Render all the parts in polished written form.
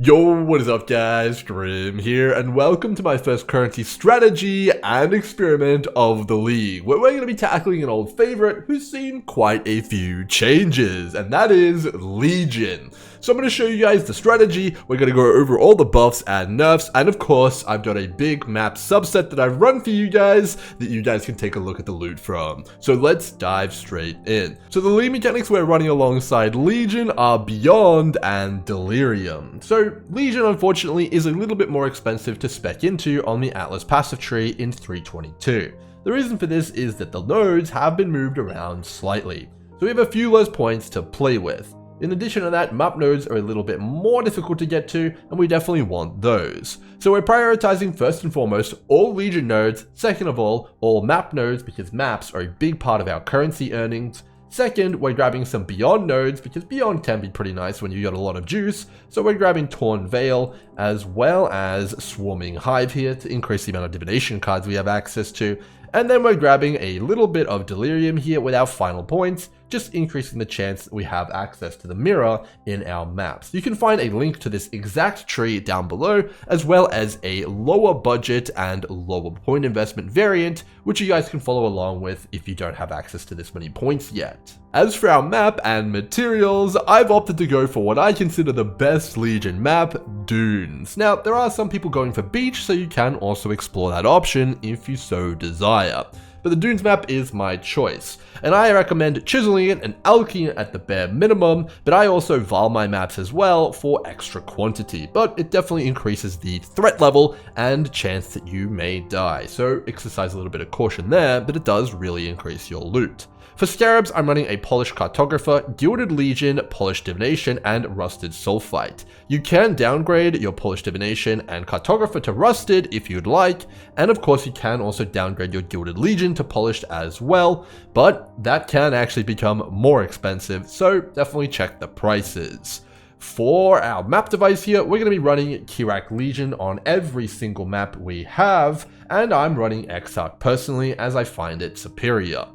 Yo, what is up guys, Grim here, and welcome to my first currency strategy and experiment of the league, where we're going to be tackling an old favorite who's seen quite a few changes, and that is Legion. So I'm going to show you guys the strategy, we're going to go over all the buffs and nerfs, and of course, I've got a big map subset that I've run for you guys, that you guys can take a look at the loot from. So let's dive straight in. So the league mechanics we're running alongside Legion are Beyond and Delirium. So Legion, unfortunately, is a little bit more expensive to spec into on the Atlas passive tree in 3.22. The reason for this is that the nodes have been moved around slightly, so we have a few less points to play with. In addition to that, map nodes are a little bit more difficult to get to, and we definitely want those. So we're prioritizing first and foremost all Legion nodes, second of all map nodes because maps are a big part of our currency earnings. Second, we're grabbing some Beyond nodes because Beyond can be pretty nice when you got a lot of juice, so we're grabbing Torn Veil as well as Swarming Hive here to increase the amount of divination cards we have access to. And then we're grabbing a little bit of Delirium here with our final points, just increasing the chance that we have access to the mirror in our maps. You can find a link to this exact tree down below, as well as a lower budget and lower point investment variant, which you guys can follow along with if you don't have access to this many points yet. As for our map and materials, I've opted to go for what I consider the best Legion map, Dunes. Now, there are some people going for beach, so you can also explore that option if you so desire. But the Dunes map is my choice, and I recommend chiseling it and alking it at the bare minimum, but I also val my maps as well for extra quantity, but it definitely increases the threat level and chance that you may die, so exercise a little bit of caution there, but it does really increase your loot. For Scarabs, I'm running a Polished Cartographer, Gilded Legion, Polished Divination, and Rusted Sulfite. You can downgrade your Polished Divination and Cartographer to Rusted if you'd like, and of course you can also downgrade your Gilded Legion to Polished as well, but that can actually become more expensive, so definitely check the prices. For our map device here, we're going to be running Kirak Legion on every single map we have, and I'm running Exile personally as I find it superior.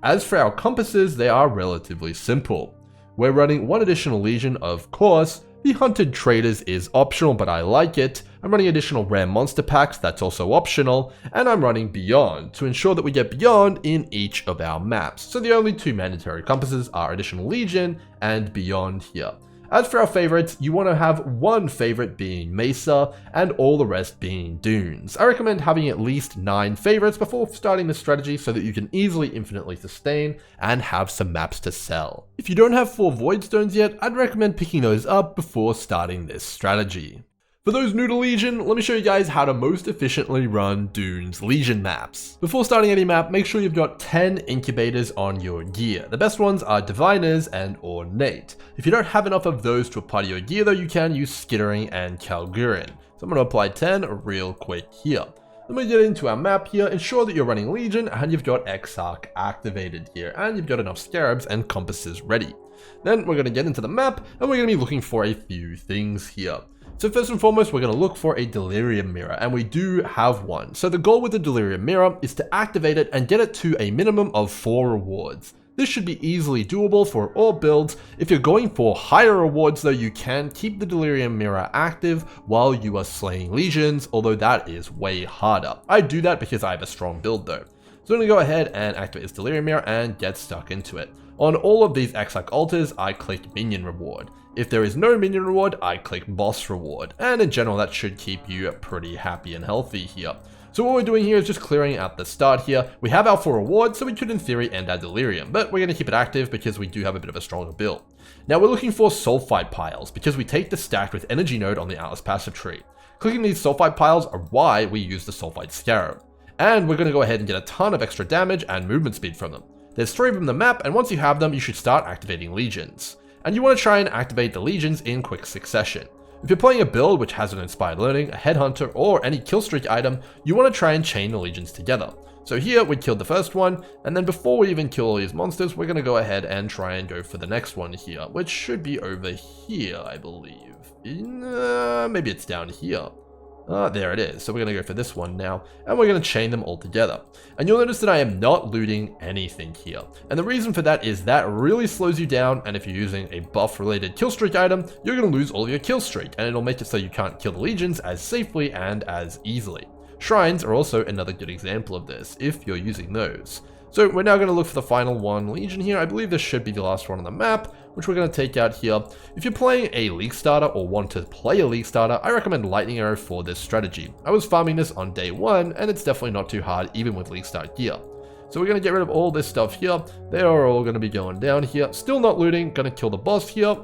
As for our compasses, they are relatively simple. We're running one additional Legion, of course. The Hunted Traders is optional, but I like it. I'm running additional rare monster packs, that's also optional. And I'm running Beyond to ensure that we get Beyond in each of our maps. So the only two mandatory compasses are additional Legion and Beyond here. As for our favorites, you want to have one favorite being Mesa and all the rest being Dunes. I recommend having at least 9 favorites before starting this strategy so that you can easily infinitely sustain and have some maps to sell. If you don't have 4 Void Stones yet, I'd recommend picking those up before starting this strategy. For those new to Legion, let me show you guys how to most efficiently run Dunes Legion maps. Before starting any map, make sure you've got 10 incubators on your gear. The best ones are Diviners and Ornate. If you don't have enough of those to apply to your gear though, you can use Skittering and Kalgurin. So I'm going to apply 10 real quick here. Then we get into our map here, ensure that you're running Legion and you've got Exarch activated here, and you've got enough Scarabs and compasses ready. Then we're going to get into the map, and we're going to be looking for a few things here. So first and foremost, we're going to look for a Delirium Mirror, and we do have one. So the goal with the Delirium Mirror is to activate it and get it to a minimum of 4 rewards. This should be easily doable for all builds. If you're going for higher rewards though, you can keep the Delirium Mirror active while you are slaying legions, although that is way harder. I do that because I have a strong build though. So I'm going to go ahead and activate this Delirium Mirror and get stuck into it. On all of these Exarch altars, I click Minion Reward. If there is no Minion Reward, I click Boss Reward. And in general, that should keep you pretty happy and healthy here. So what we're doing here is just clearing out the start here. We have our 4 rewards, so we could in theory end our Delirium, but we're going to keep it active because we do have a bit of a stronger build. Now we're looking for Sulfite piles because we take the stacked with energy node on the Atlas passive tree. Clicking these Sulfite piles are why we use the Sulfite Scarab. And we're going to go ahead and get a ton of extra damage and movement speed from them. There's 3 of them in the map, and once you have them, you should start activating legions. And you want to try and activate the legions in quick succession. If you're playing a build which has an Inspired Learning, a Headhunter, or any killstreak item, you want to try and chain the legions together. So here we killed the first one, and then before we even kill all these monsters, we're going to go ahead and try and go for the next one here, which should be over here, I believe. Maybe it's down here. There it is. So we're going to go for this one now, and we're going to chain them all together. And you'll notice that I am not looting anything here. And the reason for that is that really slows you down, and if you're using a buff-related kill streak item, you're going to lose all of your kill streak, and it'll make it so you can't kill the legions as safely and as easily. Shrines are also another good example of this, if you're using those. So we're now going to look for the final one legion here. I believe this should be the last one on the map, which we're going to take out here. If you're playing a League starter or want to play a League starter, I recommend Lightning Arrow for this strategy. I was farming this on day 1, and it's definitely not too hard even with League start gear. So we're going to get rid of all this stuff here. They are all going to be going down here. Still not looting, going to kill the boss here.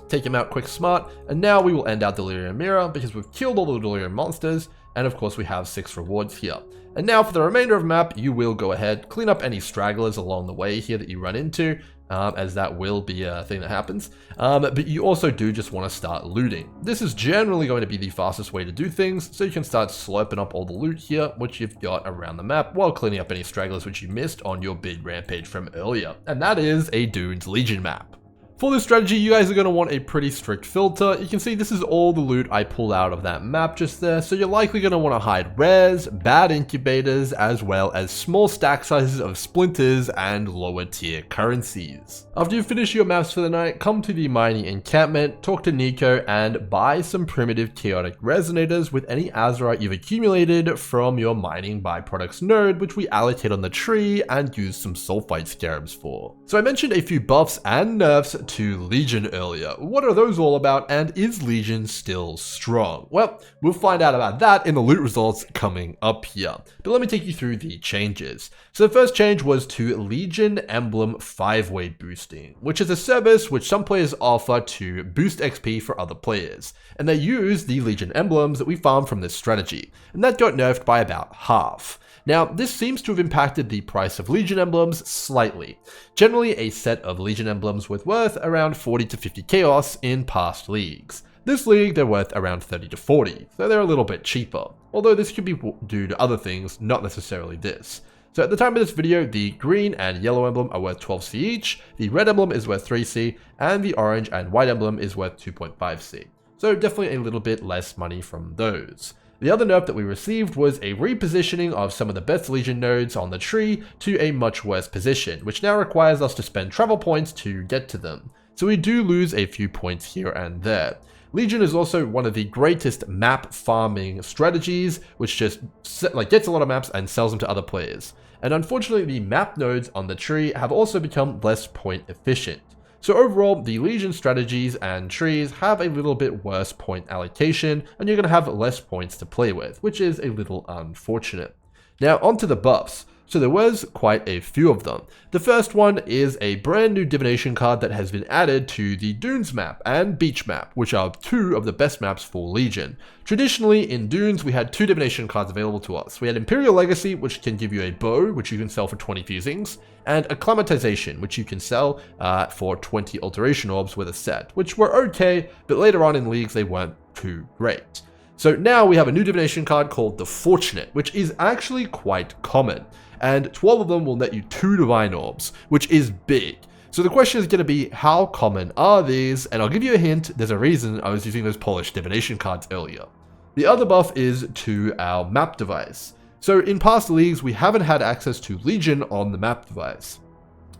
Take him out quick smart, and now we will end our Delirium Mirror because we've killed all the Delirium monsters, and of course we have 6 rewards here. And now for the remainder of the map, you will go ahead, clean up any stragglers along the way here that you run into, as that will be a thing that happens. But you also do just want to start looting. This is generally going to be the fastest way to do things, so you can start slurping up all the loot here, which you've got around the map, while cleaning up any stragglers which you missed on your big rampage from earlier. And that is a Dunes Legion map. For this strategy, you guys are going to want a pretty strict filter. You can see this is all the loot I pulled out of that map just there, so you're likely going to want to hide rares, bad incubators, as well as small stack sizes of splinters and lower tier currencies. After you finish your maps for the night, come to the mining encampment, talk to Nico, and buy some primitive chaotic resonators with any Azurite you've accumulated from your mining byproducts node, which we allocate on the tree and use some sulfite scarabs for. So I mentioned a few buffs and nerfs to Legion earlier. What are those all about, and is Legion still strong? Well, we'll find out about that in the loot results coming up here. But let me take you through the changes. So the first change was to Legion Emblem 5-way boosting, which is a service which some players offer to boost XP for other players. And they use the Legion emblems that we farm from this strategy, and that got nerfed by about half. Now, this seems to have impacted the price of Legion emblems slightly. Generally, a set of Legion emblems was worth around 40 to 50 chaos in past leagues. This league, they're worth around 30 to 40, so they're a little bit cheaper. Although this could be due to other things, not necessarily this. So at the time of this video, the green and yellow emblem are worth 12C each, the red emblem is worth 3C, and the orange and white emblem is worth 2.5C. So definitely a little bit less money from those. The other nerf that we received was a repositioning of some of the best Legion nodes on the tree to a much worse position, which now requires us to spend travel points to get to them. So we do lose a few points here and there. Legion is also one of the greatest map farming strategies, which just gets a lot of maps and sells them to other players. And unfortunately, the map nodes on the tree have also become less point efficient. So overall, the Legion strategies and trees have a little bit worse point allocation, and you're going to have less points to play with, which is a little unfortunate. Now onto the buffs. So there was quite a few of them. The first one is a brand new divination card that has been added to the Dunes map and Beach map, which are 2 of the best maps for Legion. Traditionally in Dunes, we had 2 divination cards available to us. We had Imperial Legacy, which can give you a bow, which you can sell for 20 fusings, and Acclimatization, which you can sell for 20 alteration orbs with a set, which were okay, but later on in leagues they weren't too great. So now we have a new divination card called the Fortunate, which is actually quite common. And 12 of them will net you 2 divine orbs, which is big. So the question is going to be, how common are these? And I'll give you a hint, there's a reason I was using those polished divination cards earlier. The other buff is to our map device. So in past leagues, we haven't had access to Legion on the map device,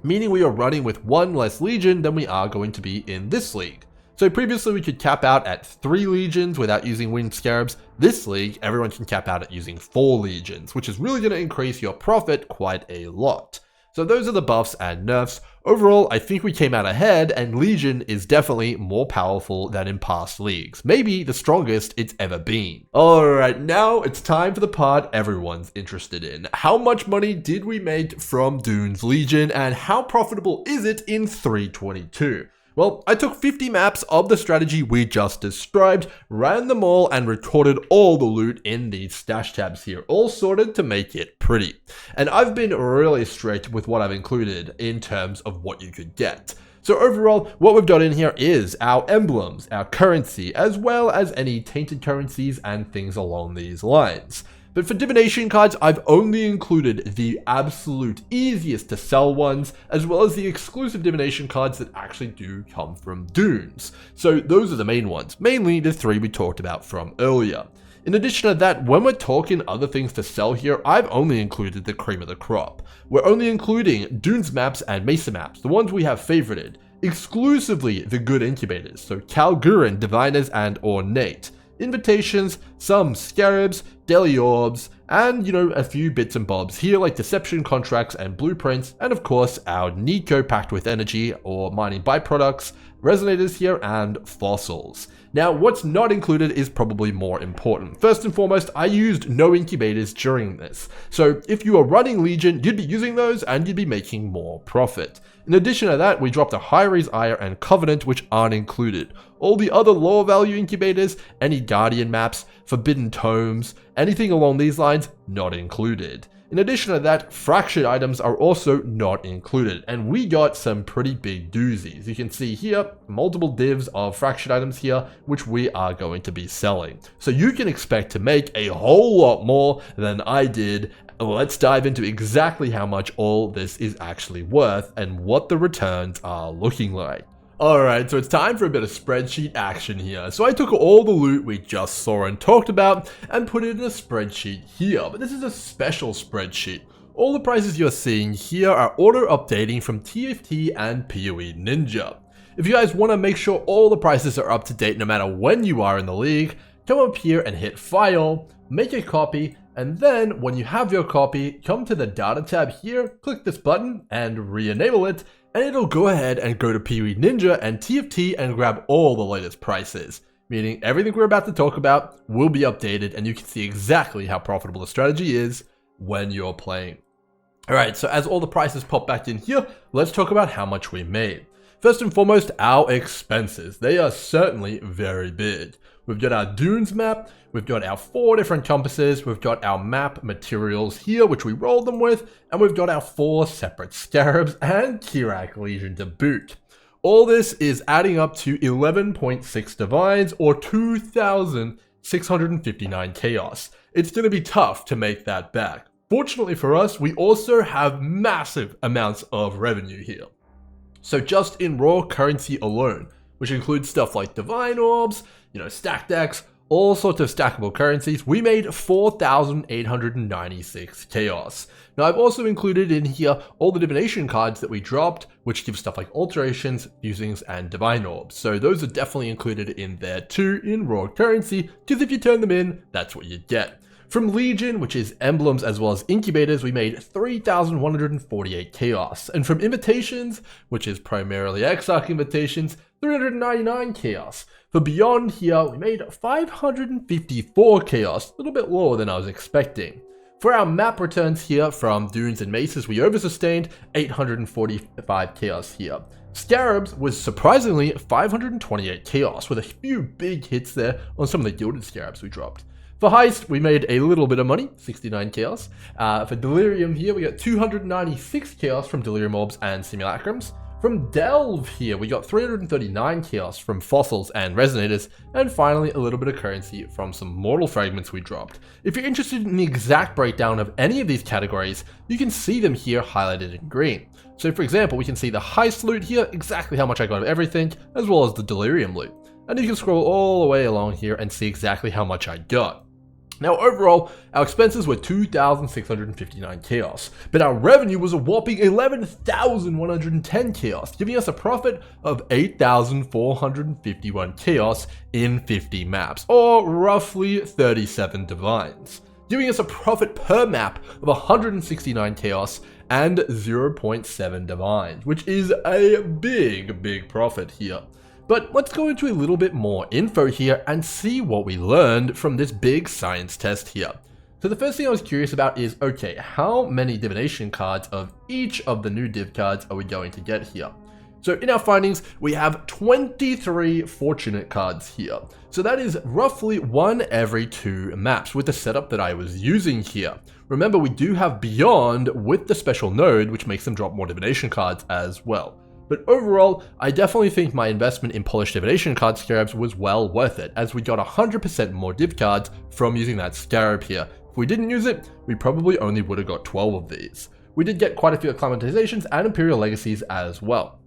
meaning we are running with 1 less Legion than we are going to be in this league. So previously we could cap out at 3 legions without using winged scarabs. This league, everyone can cap out at using 4 legions, which is really going to increase your profit quite a lot. So those are the buffs and nerfs. Overall, I think we came out ahead, and Legion is definitely more powerful than in past leagues. Maybe the strongest it's ever been. Alright, now it's time for the part everyone's interested in. How much money did we make from Dunes Legion, and how profitable is it in 3.22? Well, I took 50 maps of the strategy we just described, ran them all, and recorded all the loot in these stash tabs here, all sorted to make it pretty. And I've been really strict with what I've included in terms of what you could get. So overall, what we've got in here is our emblems, our currency, as well as any tainted currencies and things along these lines. But for divination cards, I've only included the absolute easiest to sell ones, as well as the exclusive divination cards that actually do come from Dunes. So those are the main ones, mainly the 3 we talked about from earlier. In addition to that, when we're talking other things to sell here, I've only included the cream of the crop. We're only including Dunes maps and Mesa maps, the ones we have favorited, exclusively the good incubators, so Kalgurin, Diviners, and Ornate. Invitations, some Scarabs, Daily Orbs, and a few bits and bobs here like Deception contracts and Blueprints, and of course our Nico packed with energy or mining byproducts, Resonators here, and Fossils. Now what's not included is probably more important. First and foremost, I used no incubators during this, so if you are running Legion, you'd be using those and you'd be making more profit. In addition to that, we dropped a High-Raise Ire and Covenant, which aren't included. All the other lower value incubators, any Guardian maps, Forbidden Tomes, anything along these lines, not included. In addition to that, fractured items are also not included, and we got some pretty big doozies. You can see here, multiple divs of fractured items here, which we are going to be selling. So you can expect to make a whole lot more than I did. Let's dive into exactly how much all this is actually worth and what the returns are looking like. Alright, so it's time for a bit of spreadsheet action here. So I took all the loot we just saw and talked about and put it in a spreadsheet here, but this is a special spreadsheet. All the prices you're seeing here are auto updating from TFT and PoE Ninja. If you guys want to make sure all the prices are up to date no matter when you are in the league, come up here and hit File, make a copy, and then when you have your copy, come to the Data tab here, click this button and re-enable it, and it'll go ahead and go to PoE Ninja and TFT and grab all the latest prices. Meaning everything we're about to talk about will be updated and you can see exactly how profitable the strategy is when you're playing. Alright, so as all the prices pop back in here, let's talk about how much we made. First and foremost, our expenses. They are certainly very big. We've got our Dunes map, we've got our 4 different compasses, we've got our map materials here, which we rolled them with, and we've got our 4 separate Scarabs and Kirak Legion to boot. All this is adding up to 11.6 Divines or 2,659 Chaos. It's going to be tough to make that back. Fortunately for us, we also have massive amounts of revenue here. So just in raw currency alone, which includes stuff like Divine Orbs, stack decks, all sorts of stackable currencies, we made 4,896 Chaos. Now I've also included in here all the divination cards that we dropped, which give stuff like alterations, fusings, and divine orbs. So those are definitely included in there too in raw currency, because if you turn them in, that's what you get. From Legion, which is emblems as well as incubators, we made 3,148 Chaos. And from invitations, which is primarily Exile invitations, 399 Chaos. For Beyond here, we made 554 Chaos, a little bit lower than I was expecting. For our map returns here from Dunes and Mesas, we oversustained 845 Chaos here. Scarabs was surprisingly 528 Chaos, with a few big hits there on some of the gilded Scarabs we dropped. For Heist, we made a little bit of money, 69 Chaos. For Delirium here, we got 296 Chaos from Delirium Orbs and Simulacrums. From Delve here, we got 339 Chaos from Fossils and Resonators, and finally a little bit of currency from some Mortal Fragments we dropped. If you're interested in the exact breakdown of any of these categories, you can see them here highlighted in green. So for example, we can see the Heist loot here, exactly how much I got of everything, as well as the Delirium loot. And you can scroll all the way along here and see exactly how much I got. Now overall, our expenses were 2,659 Chaos, but our revenue was a whopping 11,110 Chaos, giving us a profit of 8,451 Chaos in 50 maps, or roughly 37 Divines, giving us a profit per map of 169 Chaos and 0.7 Divines, which is a big profit here. But let's go into a little bit more info here and see what we learned from this big science test here. So the first thing I was curious about is, okay, how many divination cards of each of the new div cards are we going to get here? So in our findings, we have 23 fortunate cards here. So that is roughly 1 every 2 maps with the setup that I was using here. Remember, we do have Beyond with the special node, which makes them drop more divination cards as well. But overall, I definitely think my investment in polished divination card Scarabs was well worth it, as we got 100% more div cards from using that Scarab here. If we didn't use it, we probably only would have got 12 of these. We did get quite a few acclimatizations and Imperial Legacies as well.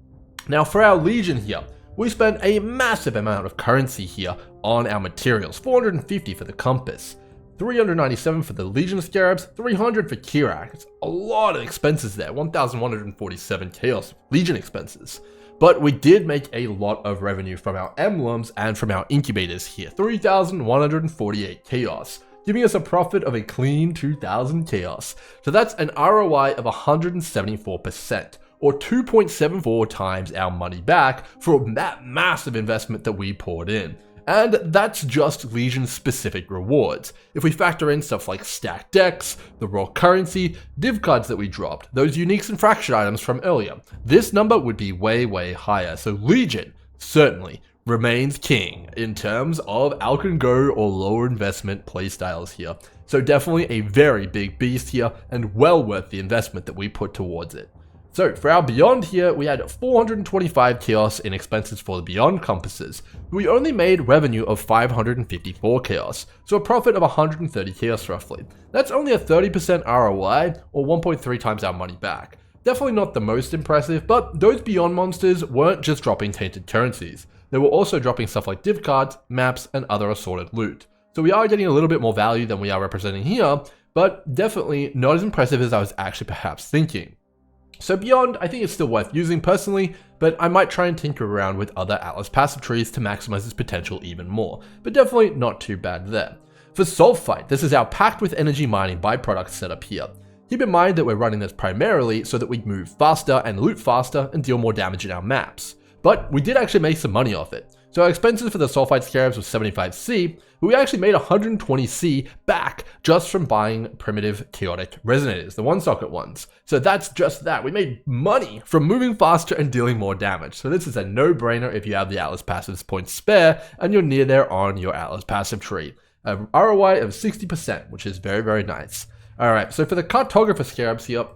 Now for our Legion here, we spent a massive amount of currency here on our materials, 450 for the compass, 397 for the Legion Scarabs, 300 for Kirak. It's a lot of expenses there, 1,147 Chaos Legion expenses. But we did make a lot of revenue from our emblems and from our incubators here, 3,148 Chaos, giving us a profit of a clean 2,000 Chaos. So that's an ROI of 174%, or 2.74 times our money back for that massive investment that we poured in. And that's just Legion specific rewards. If we factor in stuff like stacked decks, the raw currency, div cards that we dropped, those uniques and fraction items from earlier, this number would be way higher. So Legion certainly remains king in terms of Alch and Go or lower investment playstyles here. So definitely a very big beast here and well worth the investment that we put towards it. So for our Beyond here, we had 425 Chaos in expenses for the Beyond compasses. We only made revenue of 554 Chaos, so a profit of 130 Chaos roughly. That's only a 30% ROI, or 1.3 times our money back. Definitely not the most impressive, but those Beyond monsters weren't just dropping tainted currencies. They were also dropping stuff like div cards, maps, and other assorted loot. So we are getting a little bit more value than we are representing here, but definitely not as impressive as I was actually perhaps thinking. So Beyond, I think it's still worth using personally, but I might try and tinker around with other Atlas passive trees to maximize its potential even more, but definitely not too bad there. For Sulfite, this is our packed with energy mining byproduct setup here. Keep in mind that we're running this primarily so that we move faster and loot faster and deal more damage in our maps. But we did actually make some money off it. So our expenses for the Sulfite Scarabs was 75C, but we actually made 120C back just from buying primitive chaotic resonators, the one socket ones. So that's just that. We made money from moving faster and dealing more damage. So this is a no-brainer if you have the Atlas Passives points spare and you're near there on your Atlas Passive tree. A ROI of 60%, which is very nice. Alright, so for the Cartographer Scarabs here,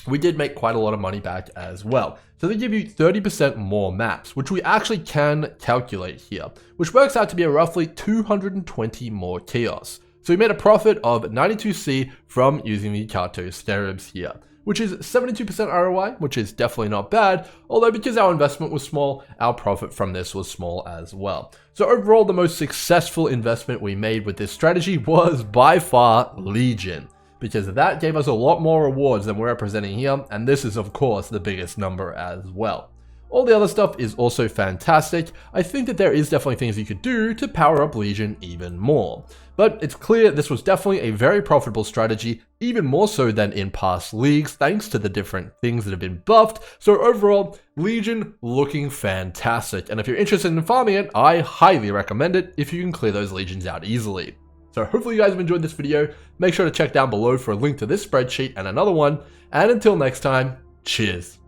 we did make quite a lot of money back as well. So they give you 30% more maps, which we actually can calculate here, which works out to be a roughly 220 more Chaos. So we made a profit of 92C from using the Carto Scarabs here, which is 72% ROI, which is definitely not bad, although because our investment was small, our profit from this was small as well. So overall, the most successful investment we made with this strategy was by far Legion, because that gave us a lot more rewards than we're representing here, and this is of course the biggest number as well. All the other stuff is also fantastic. I think that there is definitely things you could do to power up Legion even more. But it's clear this was definitely a very profitable strategy, even more so than in past leagues, thanks to the different things that have been buffed. So overall, Legion looking fantastic, and if you're interested in farming it, I highly recommend it if you can clear those Legions out easily. So hopefully you guys have enjoyed this video. Make sure to check down below for a link to this spreadsheet and another one. And until next time, cheers.